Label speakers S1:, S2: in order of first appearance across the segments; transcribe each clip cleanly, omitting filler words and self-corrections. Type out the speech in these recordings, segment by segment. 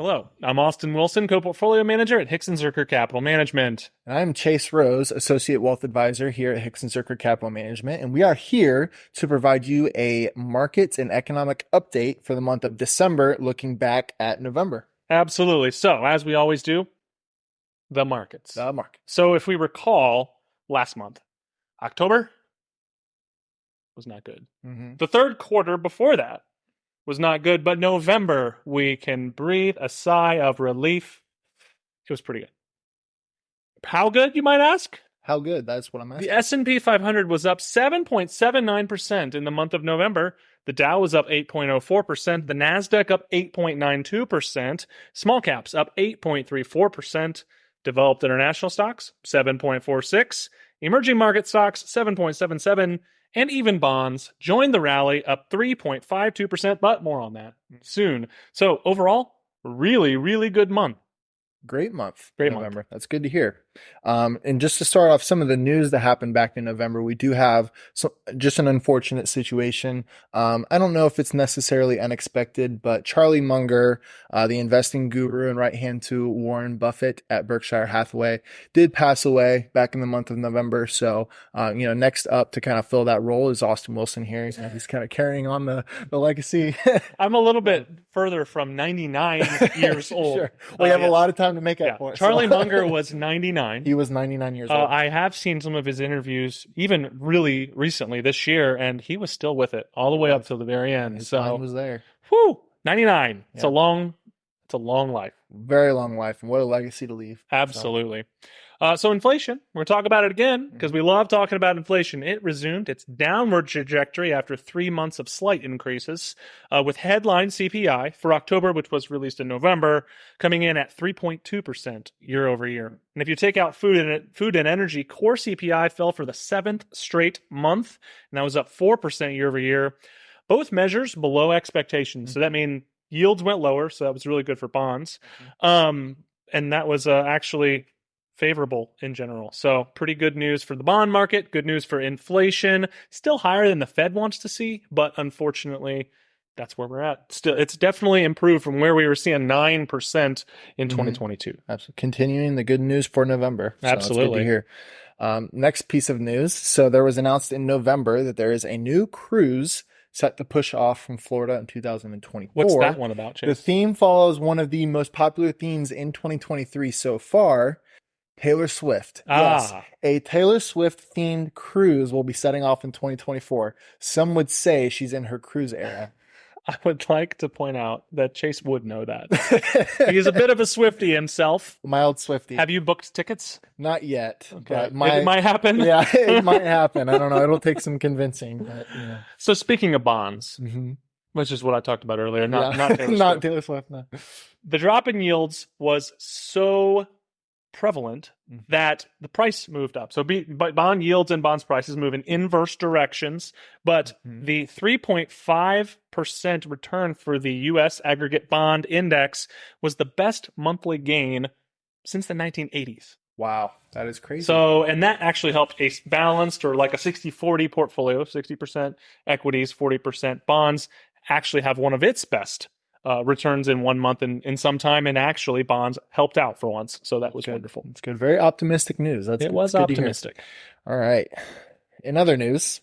S1: Hello, I'm Austin Wilson, co-portfolio manager at Hixon Zuercher Capital Management.
S2: And I'm Chase Rose, Associate Wealth Advisor here at Hixon Zuercher Capital Management, and we are here to provide you a markets and economic update for the month of December, looking back at November.
S1: Absolutely. So, as we always do, the markets.
S2: The market.
S1: So, if we recall last month, October was not good. The third quarter before that was not good, but November, we can breathe a sigh of relief. It was pretty good. How good, you might ask?
S2: How good? That's what I'm asking.
S1: The S&P 500 was up 7.79% in the month of November. The Dow was up 8.04%. The NASDAQ up 8.92%. Small caps up 8.34%. Developed international stocks, 7.46%. Emerging market stocks, 7.77%. And even bonds joined the rally, up 3.52%, but more on that soon. So overall, really, really good month.
S2: Great month.
S1: Great
S2: November.
S1: month.
S2: That's good to hear. And just to start off some of the news that happened back in November, we do have just an unfortunate situation. I don't know if it's necessarily unexpected, but Charlie Munger, the investing guru and right hand to Warren Buffett at Berkshire Hathaway, did pass away back in the month of November. So, next up to kind of fill that role is Austin Wilson here. He's kind of carrying on the legacy.
S1: I'm a little bit further from 99 years old.
S2: Sure. We have a lot of time to make up for it.
S1: Charlie Munger was 99.
S2: He was 99 years old.
S1: I have seen some of his interviews, even really recently this year, and he was still with it all the way up till the very end.
S2: His
S1: so
S2: time was there.
S1: 99. It's a long life.
S2: Very long life, and what a legacy to leave.
S1: Absolutely. So inflation, we're going to talk about it again because we love talking about inflation. It resumed its downward trajectory after 3 months of slight increases, with headline CPI for October, which was released in November, coming in at 3.2% year over year. And if you take out food and energy, core CPI fell for the 7th straight month, and that was up 4% year over year. Both measures below expectations. So that means yields went lower, so that was really good for bonds. And that was actually favorable in general. So pretty good news for the bond market, good news for inflation, still higher than the Fed wants to see, but unfortunately, that's where we're at. Still, it's definitely improved from where we were seeing 9% in 2022.
S2: Absolutely. Continuing the good news for November. So
S1: Absolutely.
S2: That's good to hear. Next piece of news. So there was announced in November that there is a new cruise set to push off from Florida in 2024.
S1: What's that one about, Chase?
S2: The theme follows one of the most popular themes in 2023 so far, Taylor Swift. Yes, a Taylor Swift themed cruise will be setting off in 2024. Some would say she's in her cruise era.
S1: I would like to point out that Chase would know that. He's a bit of a Swiftie himself.
S2: Mild Swiftie.
S1: Have you booked tickets?
S2: Not yet.
S1: Okay. But it might happen.
S2: Yeah, it might happen. I don't know. It'll take some convincing. But,
S1: So speaking of bonds, which is what I talked about earlier, not Taylor Swift.
S2: Not Taylor Swift, no.
S1: The drop in yields was so prevalent that the price moved up. So bond yields and bonds prices move in inverse directions, but the 3.5% return for the U.S. aggregate bond index was the best monthly gain since the 1980s.
S2: Wow, that is crazy.
S1: So, and that actually helped a balanced or like a 60-40 portfolio, 60% equities, 40% bonds, actually have one of its best returns in 1 month in some time, and actually bonds helped out for once. So that was wonderful.
S2: It's good. Very optimistic news.
S1: It was optimistic.
S2: All right. In other news,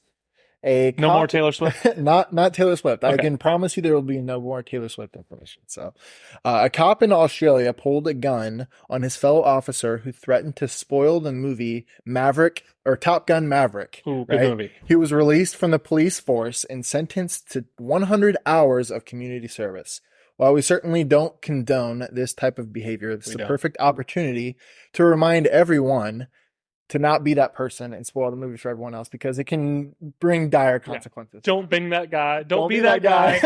S1: no more Taylor Swift?
S2: Not Taylor Swift.
S1: Okay.
S2: I can promise you there will be no more Taylor Swift information. So a cop in Australia pulled a gun on his fellow officer who threatened to spoil the movie Maverick, or Top Gun Maverick.
S1: Ooh, good movie.
S2: He was released from the police force and sentenced to 100 hours of community service. While we certainly don't condone this type of behavior, this is a perfect opportunity to remind everyone to not be that person and spoil the movie for everyone else, because it can bring dire consequences.
S1: Don't bing that guy. Don't be that guy.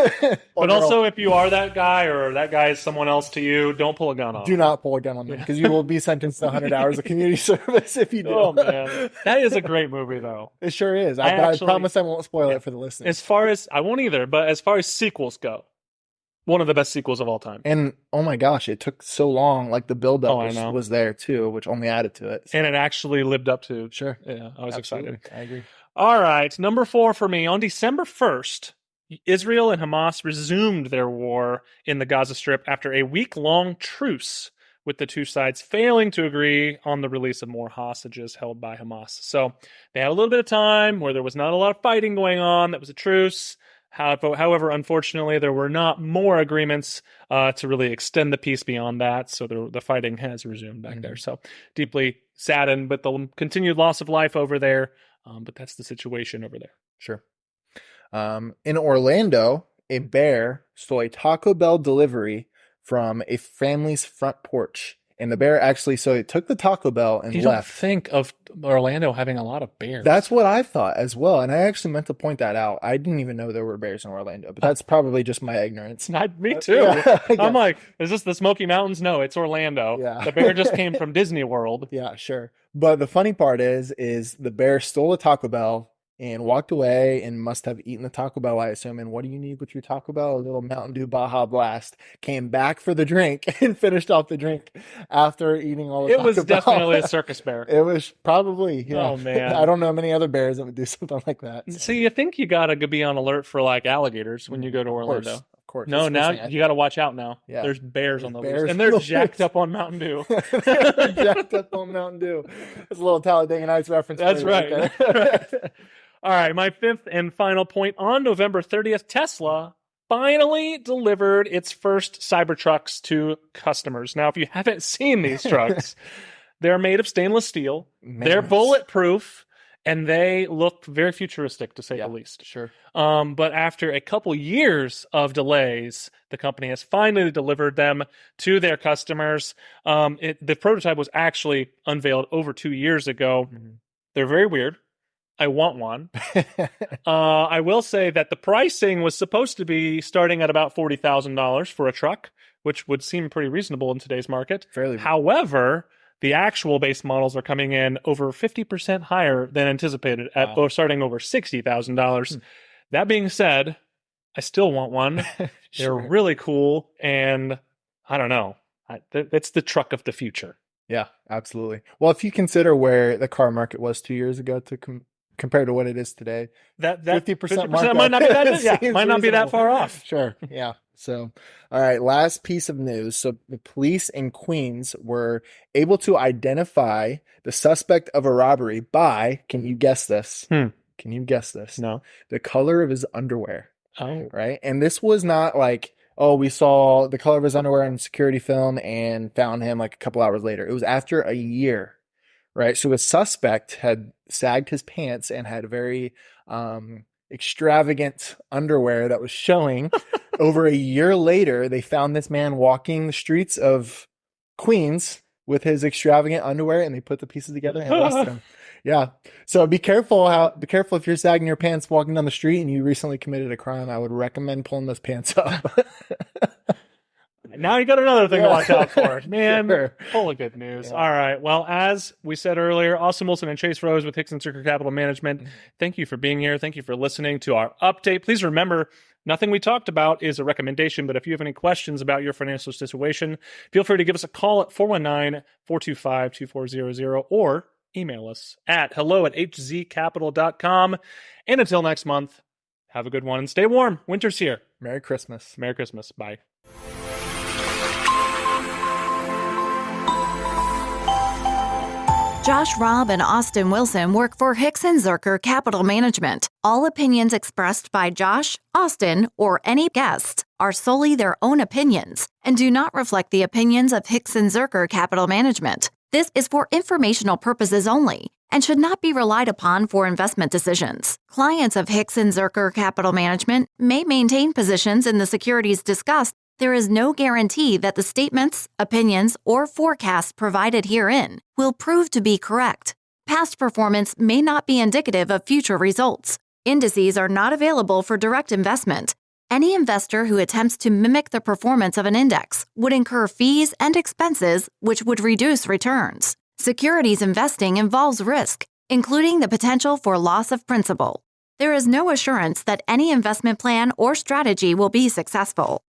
S1: But also, if you are that guy or that guy is someone else to you, don't pull a gun on
S2: Do not pull a gun on them, because you will be sentenced to 100 hours of community service if you do.
S1: Oh, man. That is a great movie, though.
S2: It sure is. I promise I won't spoil it for the listeners.
S1: As far as, I won't either, but as far as sequels go, one of the best sequels of all time.
S2: And oh my gosh, it took so long. Like the build-up was there too, which only added to it.
S1: And it actually lived up to.
S2: Sure.
S1: Yeah, I was excited.
S2: I agree.
S1: All right, number 4 for me. On December 1st, Israel and Hamas resumed their war in the Gaza Strip after a week-long truce, with the two sides failing to agree on the release of more hostages held by Hamas. So they had a little bit of time where there was not a lot of fighting going on. That was a truce. However, unfortunately, there were not more agreements to really extend the peace beyond that. So the fighting has resumed back there. So deeply saddened with the continued loss of life over there. But that's the situation over there.
S2: Sure. In Orlando, a bear stole a Taco Bell delivery from a family's front porch. And the bear actually, so it took the Taco Bell and
S1: You
S2: left.
S1: don't think of Orlando having a lot of bears.
S2: That's what I thought as well. And I actually meant to point that out. I didn't even know there were bears in Orlando, but that's probably just my ignorance.
S1: Me too.
S2: Yeah.
S1: I'm like, is this the Smoky Mountains? No, it's Orlando.
S2: Yeah.
S1: The bear just came from Disney World.
S2: Yeah, sure. But the funny part is the bear stole a Taco Bell and walked away and must have eaten the Taco Bell, I assume. And what do you need with your Taco Bell? A little Mountain Dew Baja Blast. Came back for the drink and finished off the drink after eating all the
S1: It
S2: Taco
S1: was
S2: Bell.
S1: definitely a circus bear.
S2: It was probably, yeah.
S1: Oh, man.
S2: I don't know many other bears that would do something like that. So.
S1: So you think you gotta be on alert for like alligators when you go to Orlando?
S2: Of course.
S1: No,
S2: That's the
S1: now
S2: first thing
S1: you got to watch out now.
S2: Yeah.
S1: There's bears on the
S2: bears
S1: loose. And
S2: on
S1: they're
S2: the
S1: jacked
S2: loose.
S1: up on Mountain Dew.
S2: They're jacked up on Mountain Dew. It's a little Talladega Nights reference.
S1: That's
S2: for you,
S1: right.
S2: okay?
S1: All right, my fifth and final point. On November 30th, Tesla finally delivered its first Cybertrucks to customers. Now, if you haven't seen these trucks, they're made of stainless steel. They're bulletproof, and they look very futuristic, to say the least.
S2: Sure.
S1: But after a couple years of delays, the company has finally delivered them to their customers. The prototype was actually unveiled over 2 years ago.
S2: Mm-hmm.
S1: They're very weird. I want one. I will say that the pricing was supposed to be starting at about $40,000 for a truck, which would seem pretty reasonable in today's market.
S2: Fairly.
S1: However, the actual base models are coming in over 50% higher than anticipated, at starting over $60,000. That being said, I still want one. They're really cool, and I don't know. It's the truck of the future.
S2: Yeah, absolutely. Well, if you consider where the car market was 2 years ago to compared to what it is today,
S1: that
S2: 50%
S1: might not be that. Might not be that far off.
S2: Sure. Yeah. So, all right. Last piece of news. So, the police in Queens were able to identify the suspect of a robbery by. Can you guess this? Can you guess this?
S1: No.
S2: The color of his underwear.
S1: Oh.
S2: Right. And this was not like, oh, we saw the color of his underwear in security film and found him like a couple hours later. It was after a year. Right. So a suspect had sagged his pants and had very extravagant underwear that was showing. Over a year later, they found this man walking the streets of Queens with his extravagant underwear, and they put the pieces together and arrested him. Yeah. So be careful if you're sagging your pants walking down the street and you recently committed a crime. I would recommend pulling those pants up.
S1: Now you got another thing to watch out for. Man,
S2: Sure.
S1: full of good news.
S2: Yeah.
S1: All right. Well, as we said earlier, Austin Wilson and Chase Rose with Hixon Zuercher Capital Management. Thank you for being here. Thank you for listening to our update. Please remember, nothing we talked about is a recommendation, but if you have any questions about your financial situation, feel free to give us a call at 419-425-2400 or email us at hello@hzcapital.com. And until next month, have a good one and stay warm. Winter's here.
S2: Merry Christmas.
S1: Merry Christmas. Bye.
S3: Josh Robb and Austin Wilson work for Hixon Zuercher Capital Management. All opinions expressed by Josh, Austin, or any guests are solely their own opinions and do not reflect the opinions of Hixon Zuercher Capital Management. This is for informational purposes only and should not be relied upon for investment decisions. Clients of Hixon Zuercher Capital Management may maintain positions in the securities discussed. There is no guarantee that the statements, opinions, or forecasts provided herein will prove to be correct. Past performance may not be indicative of future results. Indices are not available for direct investment. Any investor who attempts to mimic the performance of an index would incur fees and expenses which would reduce returns. Securities investing involves risk, including the potential for loss of principal. There is no assurance that any investment plan or strategy will be successful.